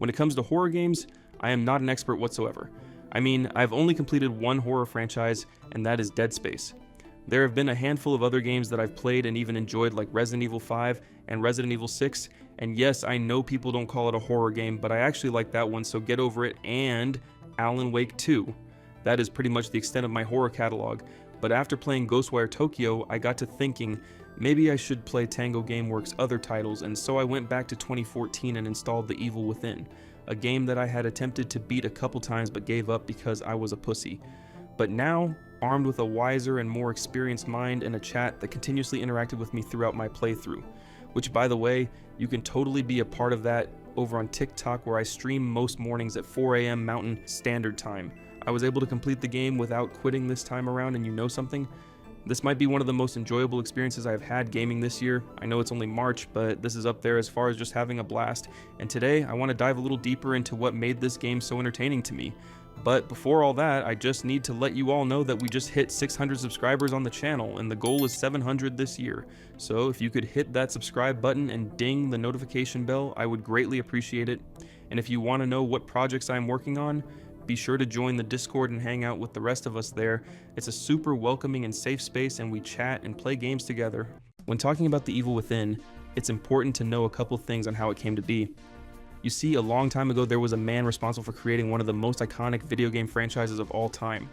When it comes to horror games, I am not an expert whatsoever. I mean, I've only completed one horror franchise, and that is Dead Space. There have been a handful of other games that I've played and even enjoyed, like Resident Evil 5 and Resident Evil 6, and yes, I know people don't call it a horror game, but I actually like that one, so get over it, and Alan Wake 2. That is pretty much the extent of my horror catalog, but after playing Ghostwire Tokyo, I got to thinking, maybe I should play Tango Gameworks' other titles, and so I went back to 2014 and installed The Evil Within, a game that I had attempted to beat a couple times but gave up because I was a pussy. But now, armed with a wiser and more experienced mind and a chat that continuously interacted with me throughout my playthrough, which by the way, you can totally be a part of that over on TikTok where I stream most mornings at 4 a.m. Mountain Standard Time. I was able to complete the game without quitting this time around, and you know something? This might be one of the most enjoyable experiences I've had gaming this year. I know it's only March, but this is up there as far as just having a blast. And today, I want to dive a little deeper into what made this game so entertaining to me. But before all that, I just need to let you all know that we just hit 600 subscribers on the channel, and the goal is 700 this year. So if you could hit that subscribe button and ding the notification bell, I would greatly appreciate it. And if you want to know what projects I'm working on, be sure to join the Discord and hang out with the rest of us there. It's a super welcoming and safe space, and we chat and play games together. When talking about The Evil Within, it's important to know a couple things on how it came to be. You see, a long time ago there was a man responsible for creating one of the most iconic video game franchises of all time.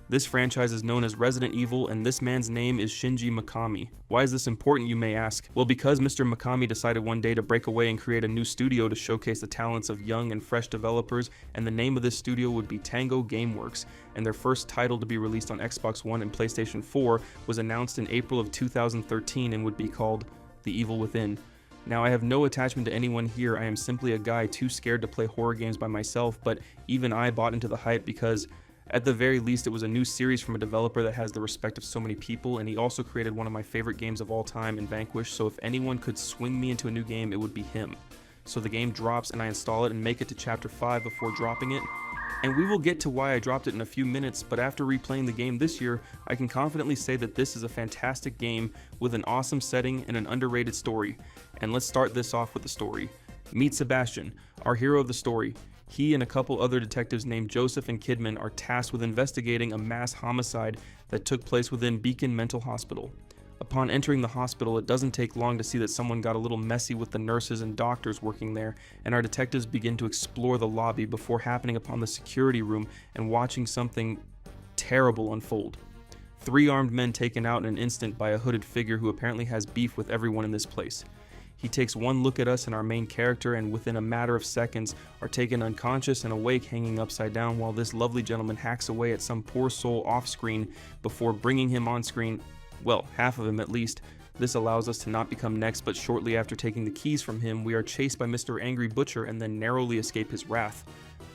This franchise is known as Resident Evil, and this man's name is Shinji Mikami. Why is this important, you may ask? Well, because Mr. Mikami decided one day to break away and create a new studio to showcase the talents of young and fresh developers, and the name of this studio would be Tango Gameworks, and their first title to be released on Xbox One and PlayStation 4 was announced in April of 2013 and would be called The Evil Within. Now, I have no attachment to anyone here. I am simply a guy too scared to play horror games by myself, but even I bought into the hype because at the very least, it was a new series from a developer that has the respect of so many people, and he also created one of my favorite games of all time in Vanquish, so if anyone could swing me into a new game, it would be him. So the game drops and I install it and make it to chapter 5 before dropping it, and we will get to why I dropped it in a few minutes, but after replaying the game this year, I can confidently say that this is a fantastic game with an awesome setting and an underrated story. And let's start this off with the story. Meet Sebastian, our hero of the story. He and a couple other detectives named Joseph and Kidman are tasked with investigating a mass homicide that took place within Beacon Mental Hospital. Upon entering the hospital, it doesn't take long to see that someone got a little messy with the nurses and doctors working there, and our detectives begin to explore the lobby before happening upon the security room and watching something terrible unfold. 3 armed men taken out in an instant by a hooded figure who apparently has beef with everyone in this place. He takes one look at us and our main character, and within a matter of seconds are taken unconscious and awake, hanging upside down, while this lovely gentleman hacks away at some poor soul off screen before bringing him on screen, well, half of him at least. This allows us to not become next, but shortly after taking the keys from him, we are chased by Mr. Angry Butcher and then narrowly escape his wrath.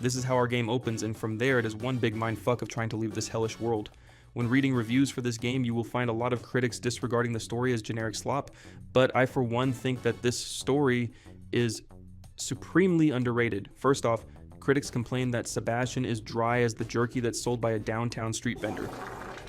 This is how our game opens, and from there it is one big mindfuck of trying to leave this hellish world. When reading reviews for this game, you will find a lot of critics disregarding the story as generic slop, but I for one think that this story is supremely underrated. First off, critics complain that Sebastian is dry as the jerky that's sold by a downtown street vendor.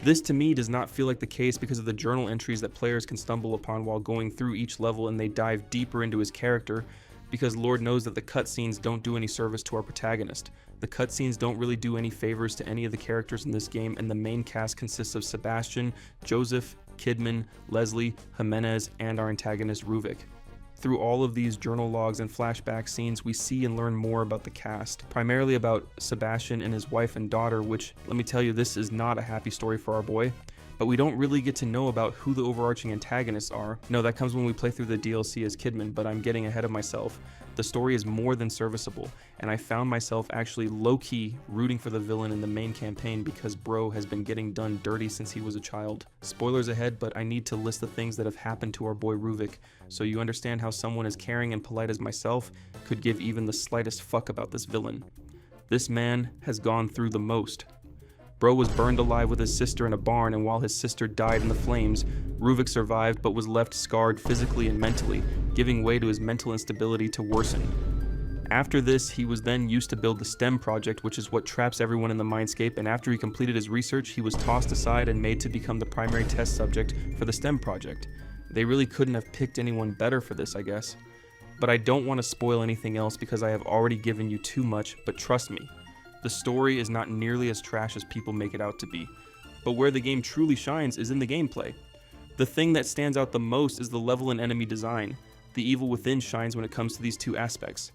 This to me does not feel like the case because of the journal entries that players can stumble upon while going through each level, and they dive deeper into his character, because Lord knows that the cutscenes don't do any service to our protagonist. The cutscenes don't really do any favors to any of the characters in this game, and the main cast consists of Sebastian, Joseph, Kidman, Leslie, Jimenez, and our antagonist Ruvik. Through all of these journal logs and flashback scenes, we see and learn more about the cast, primarily about Sebastian and his wife and daughter, which, let me tell you, this is not a happy story for our boy. But we don't really get to know about who the overarching antagonists are. No, that comes when we play through the DLC as Kidman, but I'm getting ahead of myself. The story is more than serviceable, and I found myself actually low-key rooting for the villain in the main campaign because bro has been getting done dirty since he was a child. Spoilers ahead, but I need to list the things that have happened to our boy Ruvik, so you understand how someone as caring and polite as myself could give even the slightest fuck about this villain. This man has gone through the most. Bro was burned alive with his sister in a barn, and while his sister died in the flames, Ruvik survived but was left scarred physically and mentally, giving way to his mental instability to worsen. After this, he was then used to build the STEM project, which is what traps everyone in the Mindscape, and after he completed his research, he was tossed aside and made to become the primary test subject for the STEM project. They really couldn't have picked anyone better for this, I guess. But I don't want to spoil anything else because I have already given you too much, but trust me, the story is not nearly as trash as people make it out to be. But where the game truly shines is in the gameplay. The thing that stands out the most is the level and enemy design. The Evil Within shines when it comes to these two aspects.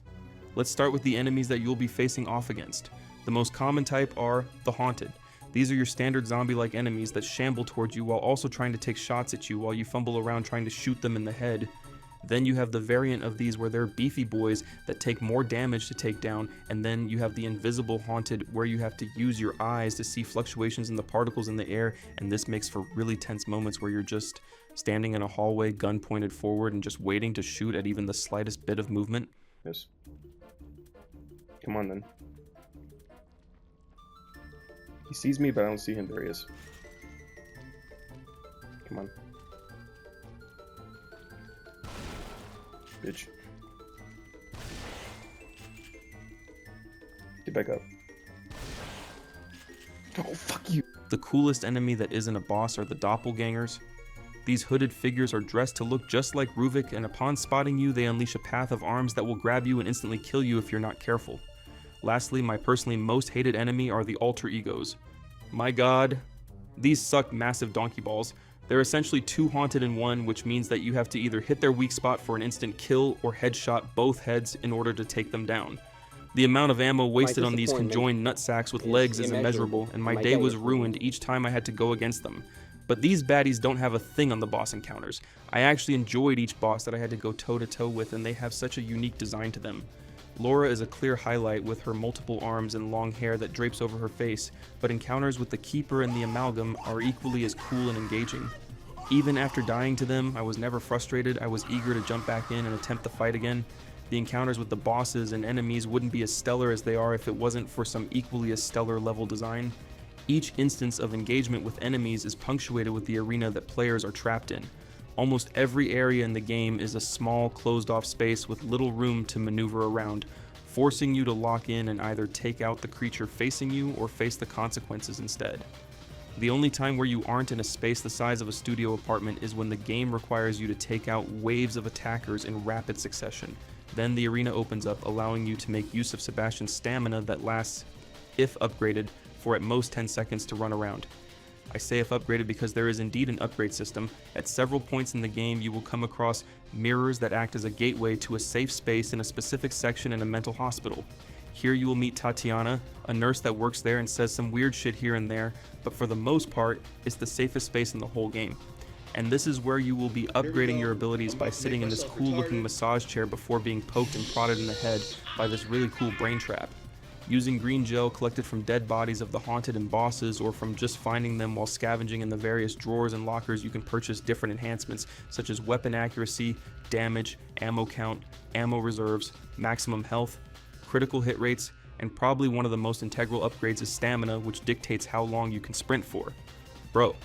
Let's start with the enemies that you'll be facing off against. The most common type are the Haunted. These are your standard zombie-like enemies that shamble towards you while also trying to take shots at you while you fumble around trying to shoot them in the head. Then you have the variant of these where they're beefy boys that take more damage to take down, and then you have the Invisible Haunted where you have to use your eyes to see fluctuations in the particles in the air, and this makes for really tense moments where you're just standing in a hallway, gun pointed forward, and just waiting to shoot at even the slightest bit of movement. Yes. Come on then. He sees me, but I don't see him. There he is. Come on. Bitch. Get back up. Oh, fuck you. The coolest enemy that isn't a boss are the doppelgangers. These hooded figures are dressed to look just like Ruvik, and upon spotting you, they unleash a path of arms that will grab you and instantly kill you if you're not careful. Lastly, my personally most hated enemy are the alter egos. My god, these suck massive donkey balls. They're essentially two haunted in one, which means that you have to either hit their weak spot for an instant kill or headshot both heads in order to take them down. The amount of ammo wasted on these conjoined nutsacks with legs is immeasurable, and my day was ruined each time I had to go against them. But these baddies don't have a thing on the boss encounters. I actually enjoyed each boss that I had to go toe-to-toe with, and they have such a unique design to them. Laura is a clear highlight with her multiple arms and long hair that drapes over her face, but encounters with the Keeper and the Amalgam are equally as cool and engaging. Even after dying to them, I was never frustrated. I was eager to jump back in and attempt the fight again. The encounters with the bosses and enemies wouldn't be as stellar as they are if it wasn't for some equally as stellar level design. Each instance of engagement with enemies is punctuated with the arena that players are trapped in. Almost every area in the game is a small, closed-off space with little room to maneuver around, forcing you to lock in and either take out the creature facing you or face the consequences instead. The only time where you aren't in a space the size of a studio apartment is when the game requires you to take out waves of attackers in rapid succession. Then the arena opens up, allowing you to make use of Sebastian's stamina that lasts, if upgraded, for at most 10 seconds to run around. I say if upgraded because there is indeed an upgrade system. At several points in the game, you will come across mirrors that act as a gateway to a safe space in a specific section in a mental hospital. Here you will meet Tatiana, a nurse that works there and says some weird shit here and there, but for the most part, it's the safest space in the whole game. And this is where you will be upgrading your abilities by sitting in this cool looking massage chair before being poked and prodded in the head by this really cool brain trap. Using green gel collected from dead bodies of the haunted and bosses, or from just finding them while scavenging in the various drawers and lockers, you can purchase different enhancements such as weapon accuracy, damage, ammo count, ammo reserves, maximum health, critical hit rates, and probably one of the most integral upgrades is stamina, which dictates how long you can sprint for. Bro,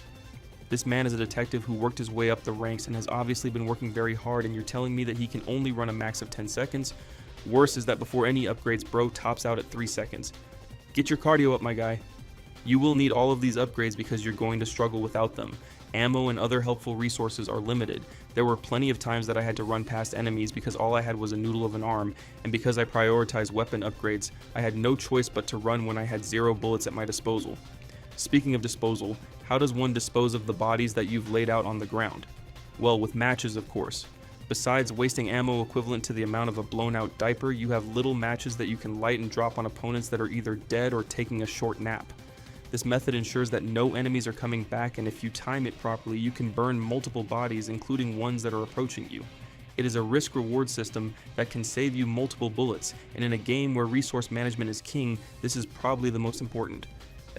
this man is a detective who worked his way up the ranks and has obviously been working very hard, and you're telling me that he can only run a max of 10 seconds? Worse is that before any upgrades, bro tops out at 3 seconds. Get your cardio up, my guy. You will need all of these upgrades because you're going to struggle without them. Ammo and other helpful resources are limited. There were plenty of times that I had to run past enemies because all I had was a noodle of an arm, and because I prioritized weapon upgrades, I had no choice but to run when I had 0 bullets at my disposal. Speaking of disposal, how does one dispose of the bodies that you've laid out on the ground? Well, with matches, of course. Besides wasting ammo equivalent to the amount of a blown out diaper, you have little matches that you can light and drop on opponents that are either dead or taking a short nap. This method ensures that no enemies are coming back, and if you time it properly, you can burn multiple bodies, including ones that are approaching you. It is a risk-reward system that can save you multiple bullets, and in a game where resource management is king, this is probably the most important.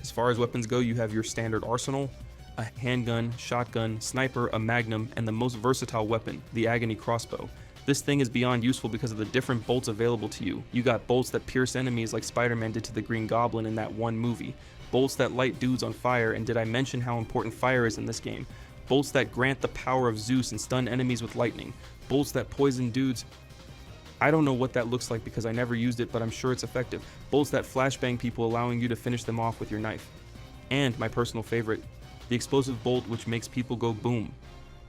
As far as weapons go, you have your standard arsenal, a handgun, shotgun, sniper, a magnum, and the most versatile weapon, the Agony crossbow. This thing is beyond useful because of the different bolts available to you. You got bolts that pierce enemies like Spider-Man did to the Green Goblin in that one movie. Bolts that light dudes on fire, and did I mention how important fire is in this game? Bolts that grant the power of Zeus and stun enemies with lightning. Bolts that poison dudes. I don't know what that looks like because I never used it, but I'm sure it's effective. Bolts that flashbang people, allowing you to finish them off with your knife. And my personal favorite, the explosive bolt which makes people go boom.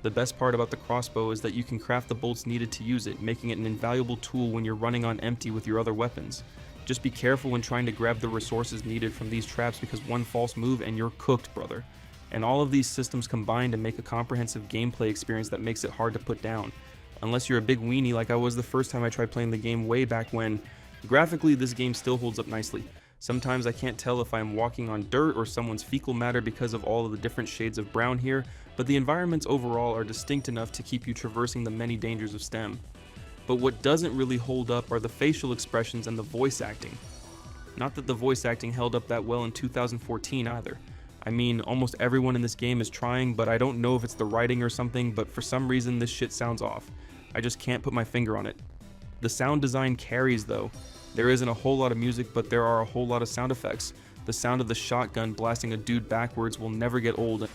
The best part about the crossbow is that you can craft the bolts needed to use it, making it an invaluable tool when you're running on empty with your other weapons. Just be careful when trying to grab the resources needed from these traps, because one false move and you're cooked, brother. And all of these systems combine to make a comprehensive gameplay experience that makes it hard to put down. Unless you're a big weenie like I was the first time I tried playing the game way back when. Graphically, this game still holds up nicely. Sometimes I can't tell if I'm walking on dirt or someone's fecal matter because of all of the different shades of brown here, but the environments overall are distinct enough to keep you traversing the many dangers of STEM. But what doesn't really hold up are the facial expressions and the voice acting. Not that the voice acting held up that well in 2014 either. I mean, almost everyone in this game is trying, but I don't know if it's the writing or something, but for some reason this shit sounds off. I just can't put my finger on it. The sound design carries though. There isn't a whole lot of music, but there are a whole lot of sound effects. The sound of the shotgun blasting a dude backwards will never get old.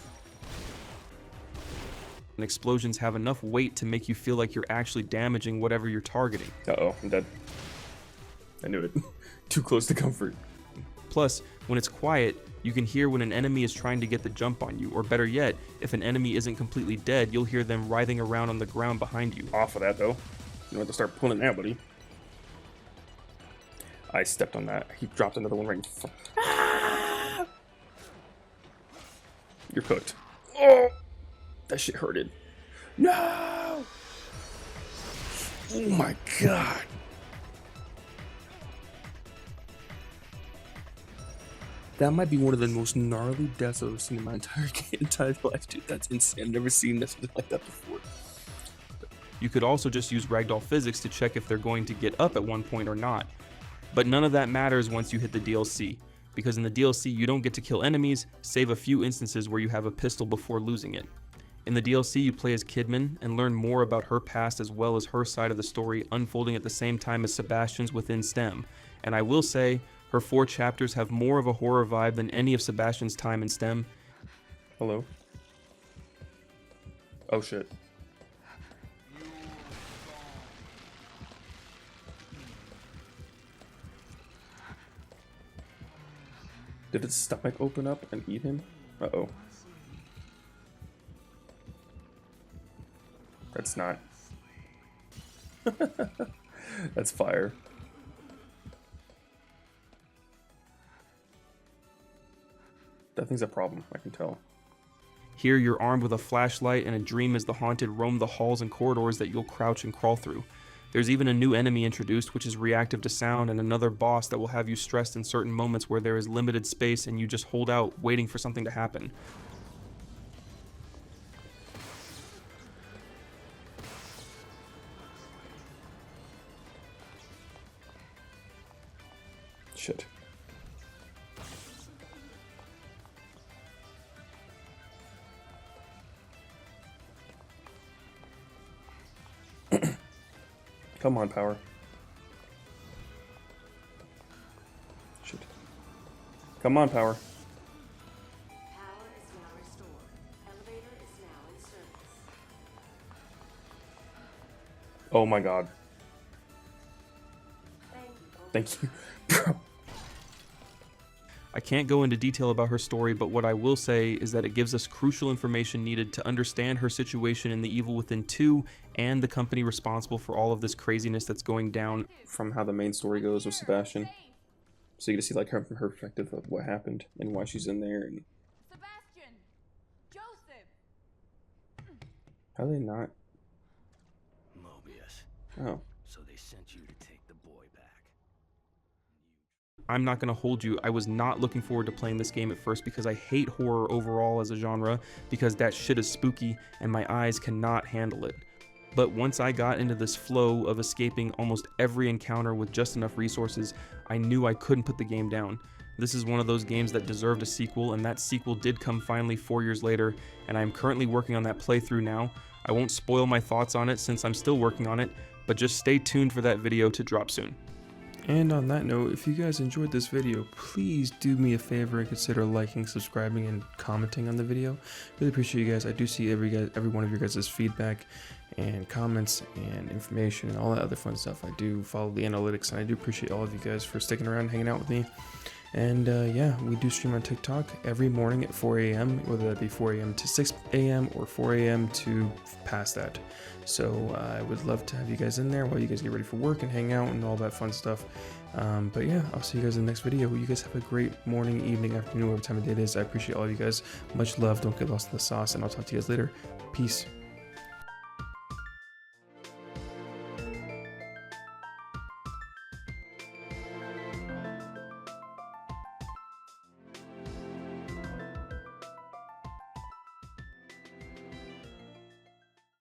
And explosions have enough weight to make you feel like you're actually damaging whatever you're targeting. Uh-oh, I'm dead. I knew it. Too close to comfort. Plus, when it's quiet, you can hear when an enemy is trying to get the jump on you, or better yet, if an enemy isn't completely dead, you'll hear them writhing around on the ground behind you. Off of that, though. You don't have to start pulling it now, buddy. I stepped on that. He dropped another one right in front. Ah! You're cooked. Oh! That shit hurted. No! Oh my god. That might be one of the most gnarly deaths I've ever seen in my entire life, dude. That's insane. I've never seen something like that before. You could also just use ragdoll physics to check if they're going to get up at one point or not. But none of that matters once you hit the DLC, because in the DLC you don't get to kill enemies, save a few instances where you have a pistol before losing it. In the DLC you play as Kidman and learn more about her past as well as her side of the story unfolding at the same time as Sebastian's within STEM, and I will say, her 4 chapters have more of a horror vibe than any of Sebastian's time in STEM. Hello? Oh shit. Did its stomach open up and eat him? Uh-oh. That's not. That's fire. That thing's a problem, I can tell. Here you're armed with a flashlight, and a dream as the haunted roam the halls and corridors that you'll crouch and crawl through. There's even a new enemy introduced, which is reactive to sound, and another boss that will have you stressed in certain moments where there is limited space and you just hold out, waiting for something to happen. Shit. Come on, power. Shit. Come on, power. Power is now restored. Elevator is now in service. Oh my god. Thank you. Thank you. Bro. I can't go into detail about her story, but what I will say is that it gives us crucial information needed to understand her situation in The Evil Within 2 and the company responsible for all of this craziness that's going down. From how the main story goes with Sebastian. So you get to see like her from her perspective of what happened and why she's in there and Sebastian! Joseph! how are they not? Mobius. Oh. So they sent you to take the boy back. I'm not going to hold you, I was not looking forward to playing this game at first because I hate horror overall as a genre, because that shit is spooky and my eyes cannot handle it. But once I got into this flow of escaping almost every encounter with just enough resources, I knew I couldn't put the game down. This is one of those games that deserved a sequel, and that sequel did come finally 4 years later, and I'm currently working on that playthrough now. I won't spoil my thoughts on it since I'm still working on it, but just stay tuned for that video to drop soon. And on that note, if you guys enjoyed this video, please do me a favor and consider liking, subscribing, and commenting on the video. Really appreciate you guys. I do see every one of your guys' feedback and comments and information and all that other fun stuff. I do follow the analytics, and I do appreciate all of you guys for sticking around and hanging out with me. And yeah, we do stream on TikTok every morning at 4 a.m., whether that be 4 a.m. to 6 a.m. or 4 a.m. to past that. So I would love to have you guys in there while you guys get ready for work and hang out and all that fun stuff. But yeah, I'll see you guys in the next video. You guys have a great morning, evening, afternoon, whatever time of day it is. I appreciate all of you guys. Much love. Don't get lost in the sauce, and I'll talk to you guys later. Peace.